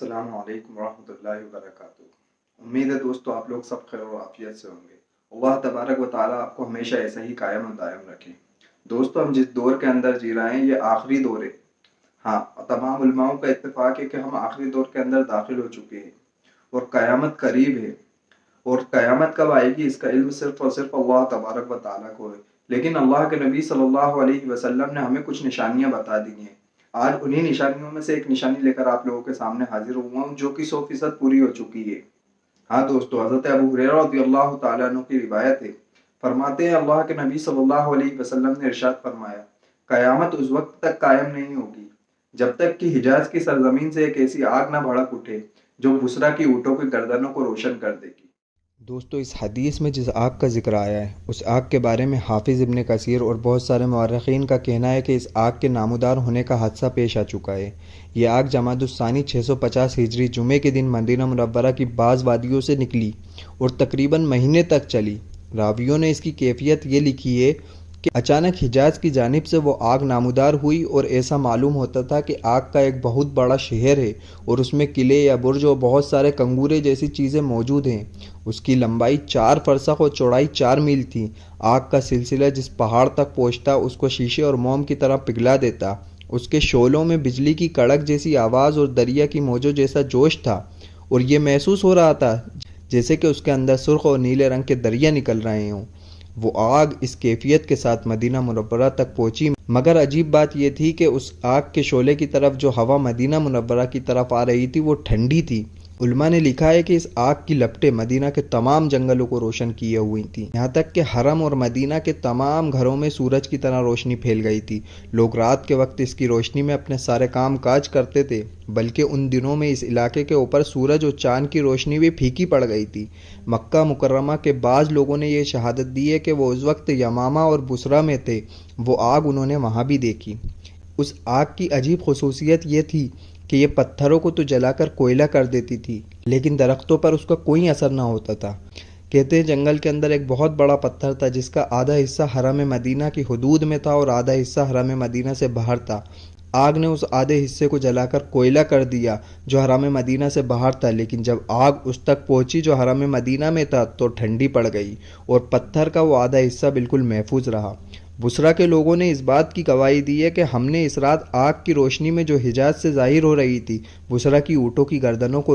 السلام علیکم ورحمۃ اللہ وبرکاتہ۔ امید ہے دوستو آپ لوگ سب خیر و عافیت سے ہوں گے۔ اللہ تبارک و تعالیٰ آپ کو ہمیشہ ایسا ہی قائم و دائم رکھے۔ دوستو ہم جس دور کے اندر جی رہے ہیں یہ آخری دور ہے۔ ہاں، تمام علماؤں کا اتفاق ہے کہ ہم آخری دور کے اندر داخل ہو چکے ہیں اور قیامت قریب ہے، اور قیامت کب آئے گی اس کا علم صرف اور صرف اللہ تبارک و تعالیٰ کو ہے۔ لیکن اللہ کے نبی صلی اللہ علیہ وسلم نے ہمیں کچھ نشانیاں بتا دی ہیں۔ آج انہی نشانیوں میں سے ایک نشانی لے کر آپ لوگوں کے سامنے حاضر ہوا ہوں جو کہ 100% پوری ہو چکی ہے۔ ہاں دوستو، حضرت ابو ہریرہ رضی اللہ تعالیٰ عنہ کی روایت ہے، فرماتے ہیں اللہ کے نبی صلی اللہ علیہ وسلم نے ارشاد فرمایا، قیامت اس وقت تک قائم نہیں ہوگی جب تک کہ حجاز کی سرزمین سے ایک ایسی آگ نہ بھڑک اٹھے جو بصرہ کی اونٹوں کی گردنوں کو روشن کر دے گی۔ دوستو اس حدیث میں جس آگ کا ذکر آیا ہے اس آگ کے بارے میں حافظ ابن کثیر اور بہت سارے مورخین کا کہنا ہے کہ اس آگ کے نامودار ہونے کا حادثہ پیش آ چکا ہے۔ یہ آگ جمادی الثانی 650 ہجری جمعے کے دن مدینہ منورہ کی بعض وادیوں سے نکلی اور تقریباً مہینے تک چلی۔ راویوں نے اس کی کیفیت یہ لکھی ہے کہ اچانک حجاز کی جانب سے وہ آگ نامودار ہوئی اور ایسا معلوم ہوتا تھا کہ آگ کا ایک بہت بڑا شہر ہے اور اس میں قلعے یا برج اور بہت سارے کنگورے جیسی چیزیں موجود ہیں۔ اس کی لمبائی 4 فرسخ اور چوڑائی 4 میل تھی۔ آگ کا سلسلہ جس پہاڑ تک پہنچتا اس کو شیشے اور موم کی طرح پگھلا دیتا۔ اس کے شعلوں میں بجلی کی کڑک جیسی آواز اور دریا کی موجوں جیسا جوش تھا، اور یہ محسوس ہو رہا تھا جیسے کہ اس کے اندر سرخ اور نیلے رنگ کے دریا نکل رہے ہوں۔ وہ آگ اس کیفیت کے ساتھ مدینہ منورہ تک پہنچی، مگر عجیب بات یہ تھی کہ اس آگ کے شعلے کی طرف جو ہوا مدینہ منورہ کی طرف آ رہی تھی وہ ٹھنڈی تھی۔ علماء نے لکھا ہے کہ اس آگ کی لپٹیں مدینہ کے تمام جنگلوں کو روشن کیے ہوئی تھیں، یہاں تک کہ حرم اور مدینہ کے تمام گھروں میں سورج کی طرح روشنی پھیل گئی تھی۔ لوگ رات کے وقت اس کی روشنی میں اپنے سارے کام کاج کرتے تھے، بلکہ ان دنوں میں اس علاقے کے اوپر سورج اور چاند کی روشنی بھی پھیکی پڑ گئی تھی۔ مکہ مکرمہ کے بعض لوگوں نے یہ شہادت دی ہے کہ وہ اس وقت یمامہ اور بصرہ میں تھے، وہ آگ انہوں نے وہاں بھی دیکھی۔ اس آگ کی عجیب خصوصیت یہ تھی کہ یہ پتھروں کو تو جلا کر کوئلہ کر دیتی تھی، لیکن درختوں پر اس کا کوئی اثر نہ ہوتا تھا۔ کہتے ہیں جنگل کے اندر ایک بہت بڑا پتھر تھا جس کا آدھا حصہ حرم مدینہ کی حدود میں تھا اور آدھا حصہ حرم مدینہ سے باہر تھا۔ آگ نے اس آدھے حصے کو جلا کر کوئلہ کر دیا جو حرم مدینہ سے باہر تھا، لیکن جب آگ اس تک پہنچی جو حرم مدینہ میں تھا تو ٹھنڈی پڑ گئی اور پتھر کا وہ آدھا حصہ بالکل محفوظ رہا۔ بصرہ کے لوگوں نے اس بات کی گواہی دی ہے کہ ہم نے اس رات آگ کی روشنی میں جو حجاز سے ظاہر ہو رہی تھی بصرہ کی اونٹوں کی گردنوں کو